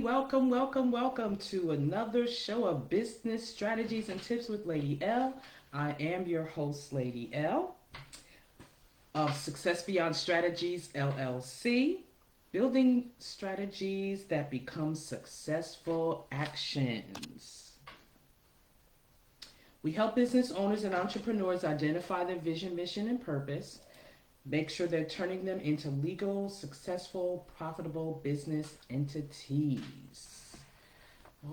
welcome to another show of business strategies and tips with Lady L. I am your host, Lady L, of Success Beyond Strategies LLC, building strategies that become successful actions. We help business owners and entrepreneurs identify their vision, mission, and purpose. Make sure they're turning them into legal, successful, profitable business entities.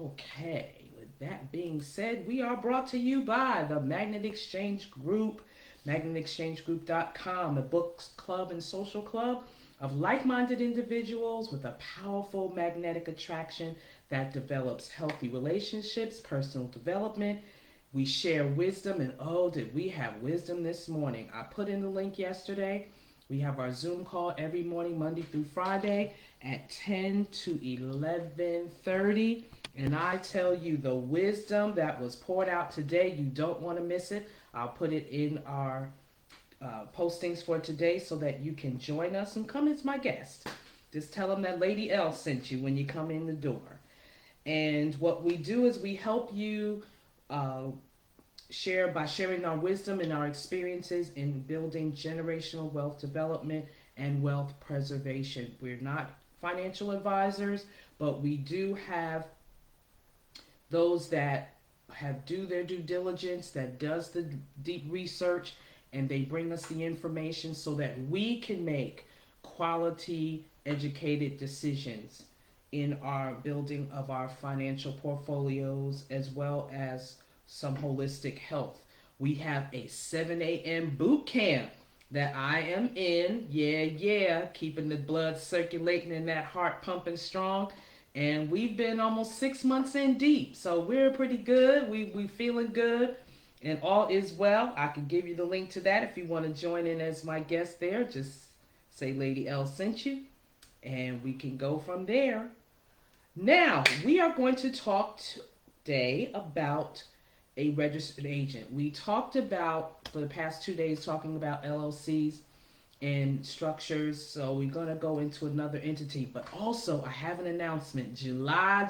Okay, with that being said, we are brought to you by the Magnet Exchange Group, magnetexchangegroup.com, the books club and social club of like-minded individuals with a powerful magnetic attraction that develops healthy relationships, personal development. We share wisdom, and oh, did we have wisdom this morning? I put in the link yesterday. We have our Zoom call every morning, Monday through Friday at 10 to 11:30. And I tell you, the wisdom that was poured out today, you don't want to miss it. I'll put it in our postings for today so that you can join us and come as my guest. Just tell them that Lady L sent you when you come in the door. And what we do is we help you sharing our wisdom and our experiences in building generational wealth development and wealth preservation. We're not financial advisors, but we do have those that do their due diligence, that does the deep research, and they bring us the information so that we can make quality, educated decisions in our building of our financial portfolios, as well as some holistic health. We have a 7 a.m. boot camp that I am in. Yeah, keeping the blood circulating and that heart pumping strong. And we've been almost 6 months in deep, so we're pretty good. We feeling good, and all is well. I can give you the link to that if you want to join in as my guest there. Just say Lady L sent you, and we can go from there. Now, we are going to talk today about a registered agent. We talked about, for the past 2 days, talking about LLCs and structures, so we're going to go into another entity. But also, I have an announcement. July.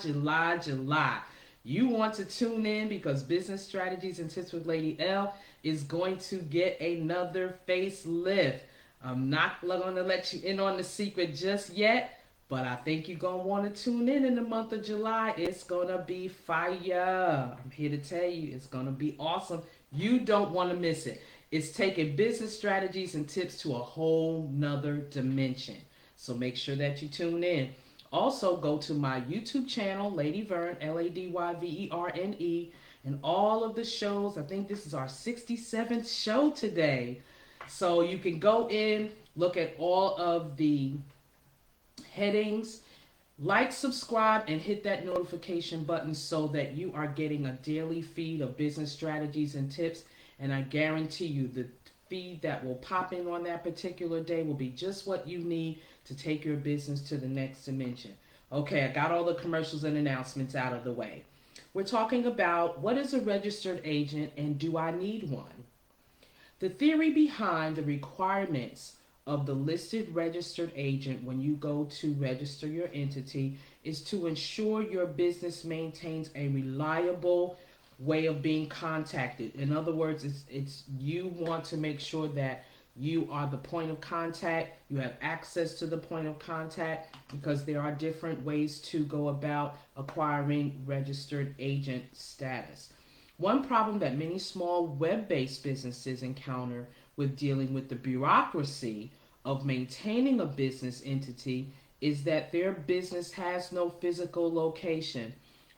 You want to tune in because Business Strategies and Tips with Lady L is going to get another facelift. I'm not going to let you in on the secret just yet, but I think you're going to want to tune in the month of July. It's going to be fire. I'm here to tell you, it's going to be awesome. You don't want to miss it. It's taking business strategies and tips to a whole nother dimension. So make sure that you tune in. Also, go to my YouTube channel, Lady Verne, Ladyverne, and all of the shows. I think this is our 67th show today. So you can go in, look at all of the headings, like, subscribe, and hit that notification button so that you are getting a daily feed of business strategies and tips. And I guarantee you the feed that will pop in on that particular day will be just what you need to take your business to the next dimension. Okay, I got all the commercials and announcements out of the way. We're talking about what is a registered agent and do I need one? The theory behind the requirements of the listed registered agent when you go to register your entity is to ensure your business maintains a reliable way of being contacted. In other words, it's you want to make sure that you are the point of contact, you have access to the point of contact, because there are different ways to go about acquiring registered agent status. One problem that many small web-based businesses encounter with dealing with the bureaucracy of maintaining a business entity is that their business has no physical location.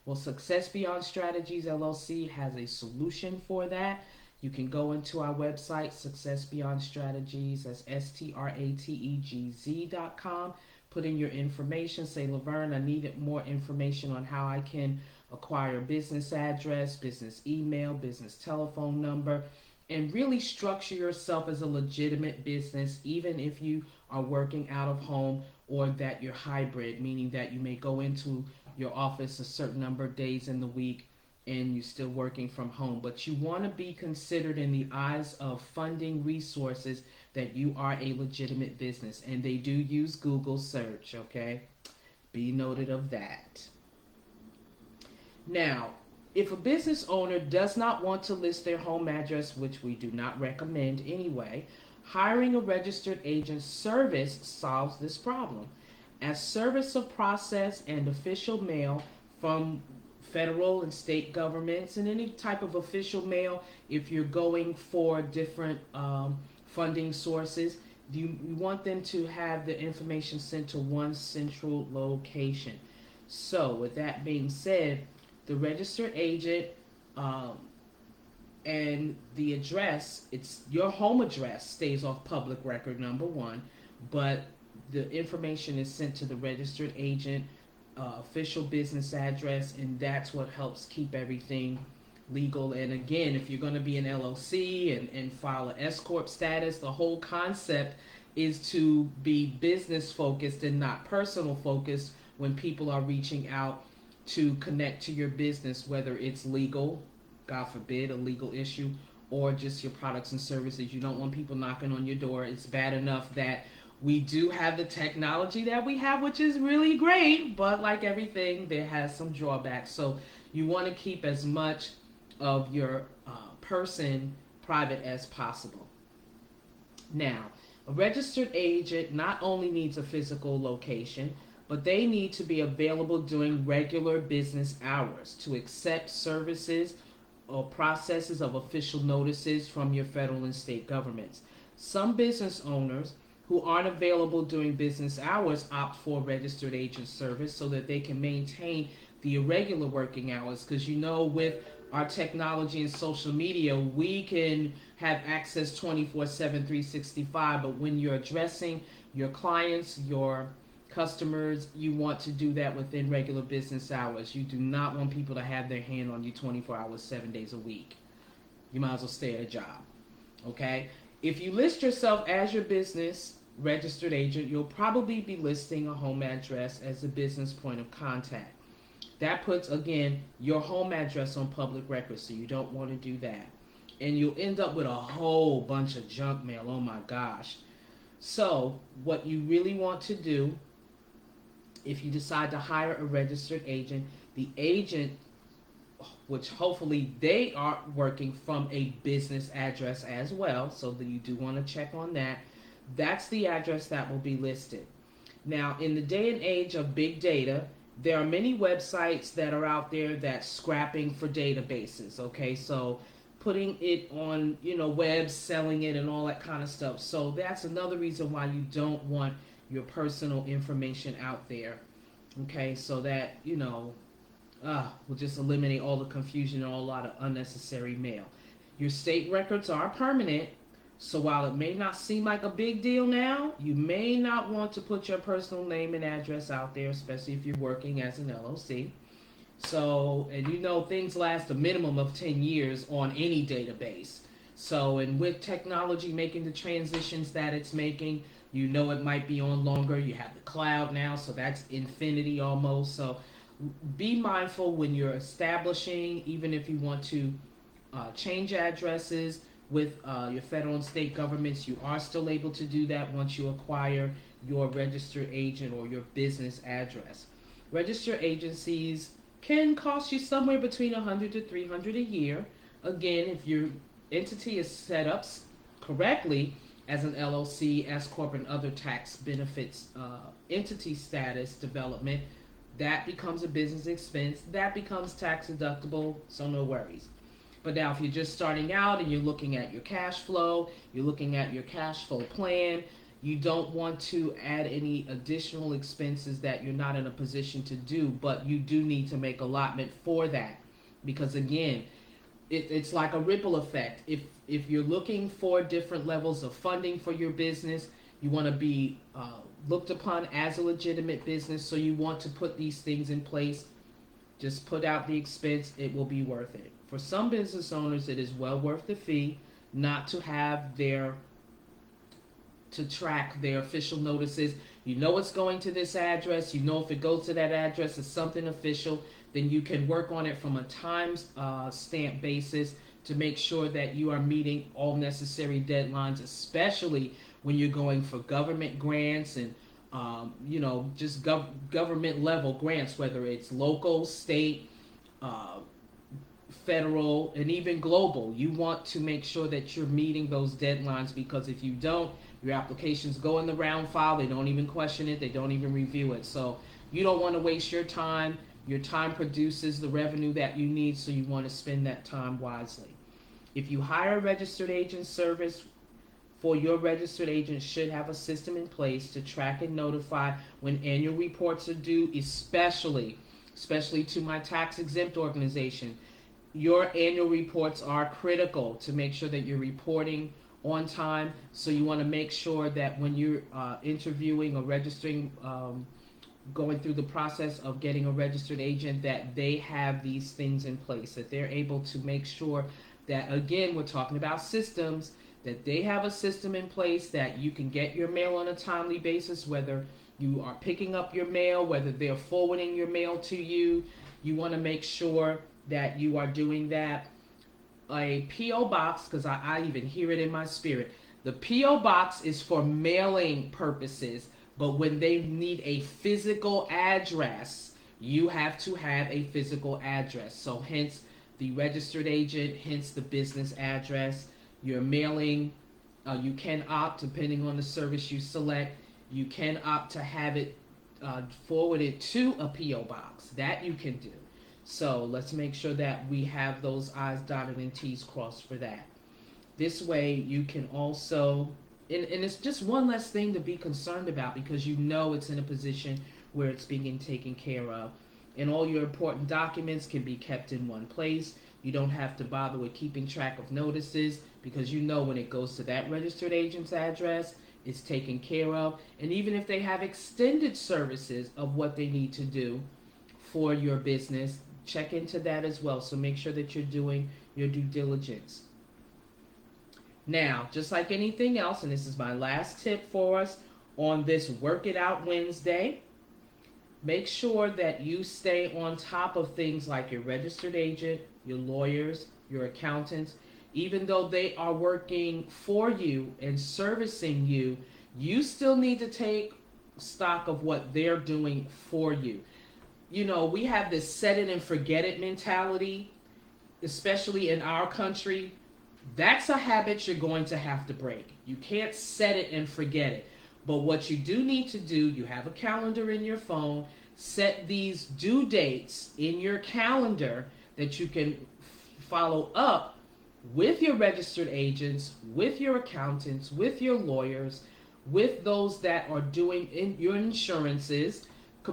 Well, Success Beyond Strategies LLC has a solution for that. You can go into our website, Success Beyond Strategies, that's STRATEGZ.com. Put in your information, say, Laverne, I need more information on how I can acquire a business address, business email, business telephone number, and really structure yourself as a legitimate business, even if you are working out of home or that you're hybrid, meaning that you may go into your office a certain number of days in the week and you're still working from home. But you want to be considered in the eyes of funding resources that you are a legitimate business. And they do use Google search, okay? Be noted of that. Now, if a business owner does not want to list their home address, which we do not recommend anyway, hiring a registered agent service solves this problem. As service of process and official mail from federal and state governments and any type of official mail, if you're going for different funding sources, you want them to have the information sent to one central location. So, with that being said, the registered agent um, and the address, it's your home address stays off public record, number one, but the information is sent to the registered agent official business address, and that's what helps keep everything legal. And again, if you're going to be an LLC and file an S corp status, the whole concept is to be business focused and not personal focused when people are reaching out to connect to your business, whether it's legal, God forbid, a legal issue, or just your products and services. You don't want people knocking on your door. It's bad enough that we do have the technology that we have, which is really great, but like everything, there has some drawbacks. So you want to keep as much of your person private as possible. Now, a registered agent not only needs a physical location, but they need to be available during regular business hours to accept services or processes of official notices from your federal and state governments. Some business owners who aren't available during business hours opt for registered agent service so that they can maintain the irregular working hours, because with our technology and social media, we can have access 24/7, 365, but when you're addressing your clients, your customers, you want to do that within regular business hours. You do not want people to have their hand on you 24 hours, 7 days a week. You might as well stay at a job. Okay? If you list yourself as your business registered agent, you'll probably be listing a home address as a business point of contact. That puts, again, your home address on public record, so you don't want to do that. And you'll end up with a whole bunch of junk mail. Oh my gosh. So, what you really want to do, if you decide to hire a registered agent, the agent, which hopefully they are working from a business address as well, so that you do want to check on that, that's the address that will be listed. Now, in the day and age of big data, there are many websites that are out there that's scrapping for databases, okay? So putting it on, webs, selling it and all that kind of stuff. So that's another reason why you don't want your personal information out there, okay? So that, will just eliminate all the confusion and a lot of unnecessary mail. Your state records are permanent, so while it may not seem like a big deal now, you may not want to put your personal name and address out there, especially if you're working as an LLC. So, and things last a minimum of 10 years on any database. So, and with technology making the transitions that it's making, it might be on longer. You have the cloud now, so that's infinity almost. So be mindful when you're establishing, even if you want to change addresses with your federal and state governments, you are still able to do that once you acquire your registered agent or your business address. Registered agencies can cost you somewhere between $100 to $300 a year. Again, if your entity is set up correctly as an LLC, S corp, and other tax benefits entity status development, that becomes a business expense. That becomes tax deductible, so no worries. But now if you're just starting out and you're looking at your cash flow, you're looking at your cash flow plan, you don't want to add any additional expenses that you're not in a position to do, but you do need to make allotment for that. Because again, it's like a ripple effect. If you're looking for different levels of funding for your business, you want to be looked upon as a legitimate business, so you want to put these things in place. Just put out the expense, it will be worth it. For some business owners, it is well worth the fee not to have to track their official notices. It's going to this address. If it goes to that address, it's something official. Then you can work on it from a time stamp basis to make sure that you are meeting all necessary deadlines, especially when you're going for government grants and just government level grants, whether it's local, state, uh, federal, and even global. You want to make sure that you're meeting those deadlines, because if you don't, your applications go in the round file. They don't even question it. They don't even review it. So you don't want to waste your time. Your time produces the revenue that you need, so you want to spend that time wisely. If you hire a registered agent service, for your registered agent should have a system in place to track and notify when annual reports are due, especially to my tax exempt organization. Your annual reports are critical to make sure that you're reporting on time. So you want to make sure that when you're interviewing or registering, going through the process of getting a registered agent, that they have these things in place, that they're able to make sure that, again, we're talking about systems, that they have a system in place that you can get your mail on a timely basis, whether you are picking up your mail, whether they're forwarding your mail to you. You want to make sure that you are doing that. A P.O. box, because I even hear it in my spirit. The P.O. box is for mailing purposes, but when they need a physical address, you have to have a physical address. So hence the registered agent, hence the business address. Your mailing, you can opt, depending on the service you select, you can opt to have it forwarded to a P.O. box. That you can do. So let's make sure that we have those I's dotted and T's crossed for that. This way you can also, and it's just one less thing to be concerned about, because you know it's in a position where it's being taken care of. And all your important documents can be kept in one place. You don't have to bother with keeping track of notices, because you know when it goes to that registered agent's address, it's taken care of. And even if they have extended services of what they need to do for your business, check into that as well. So make sure that you're doing your due diligence. Now, just like anything else, and this is my last tip for us on this Work It Out Wednesday, make sure that you stay on top of things like your registered agent, your lawyers, your accountants. Even though they are working for you and servicing you, you still need to take stock of what they're doing for you. We have this set it and forget it mentality, especially in our country. That's a habit you're going to have to break. You can't set it and forget it. But what you do need to do, you have a calendar in your phone, set these due dates in your calendar that you can follow up with your registered agents, with your accountants, with your lawyers, with those that are doing your insurances,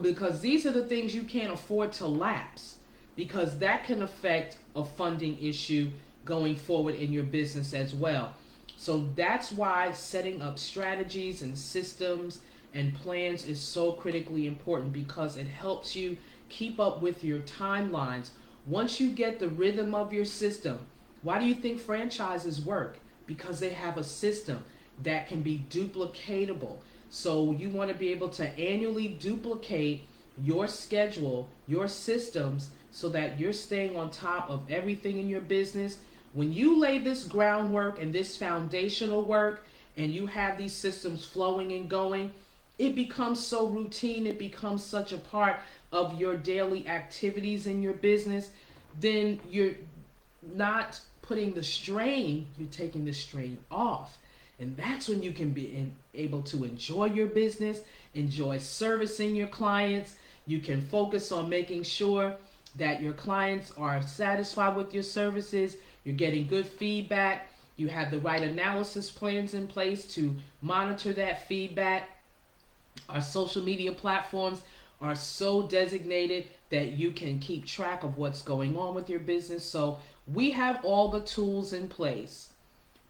because these are the things you can't afford to lapse, because that can affect a funding issue going forward in your business as well. So that's why setting up strategies and systems and plans is so critically important, because it helps you keep up with your timelines. Once you get the rhythm of your system, why do you think franchises work? Because they have a system that can be duplicatable. So you want to be able to annually duplicate your schedule, your systems, so that you're staying on top of everything in your business. When you lay this groundwork and this foundational work, and you have these systems flowing and going, it becomes so routine, it becomes such a part of your daily activities in your business, then you're not putting the strain, you're taking the strain off. And that's when you can be able to enjoy your business, enjoy servicing your clients. You can focus on making sure that your clients are satisfied with your services, you're getting good feedback, you have the right analysis plans in place to monitor that feedback. Our social media platforms are so designated that you can keep track of what's going on with your business. So we have all the tools in place,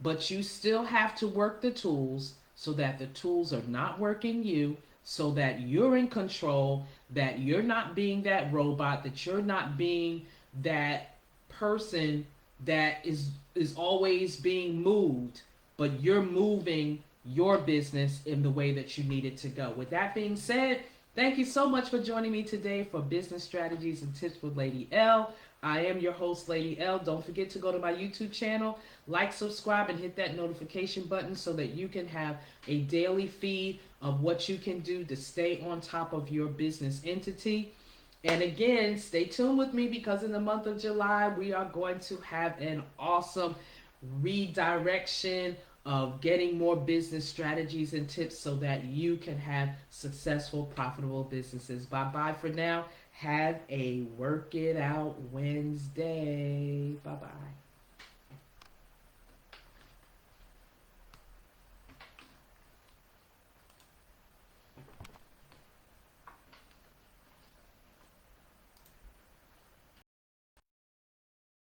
but you still have to work the tools so that the tools are not working you, so that you're in control, that you're not being that robot, that you're not being that person that is always being moved, but you're moving your business in the way that you need it to go. With that being said, thank you so much for joining me today for Business Strategies and Tips with Lady L. I am your host, Lady L. Don't forget to go to my YouTube channel, like, subscribe, and hit that notification button so that you can have a daily feed of what you can do to stay on top of your business entity. And again, stay tuned with me because in the month of July, we are going to have an awesome redirection of getting more business strategies and tips so that you can have successful, profitable businesses. Bye bye for now. Have a Work It Out Wednesday. Bye bye.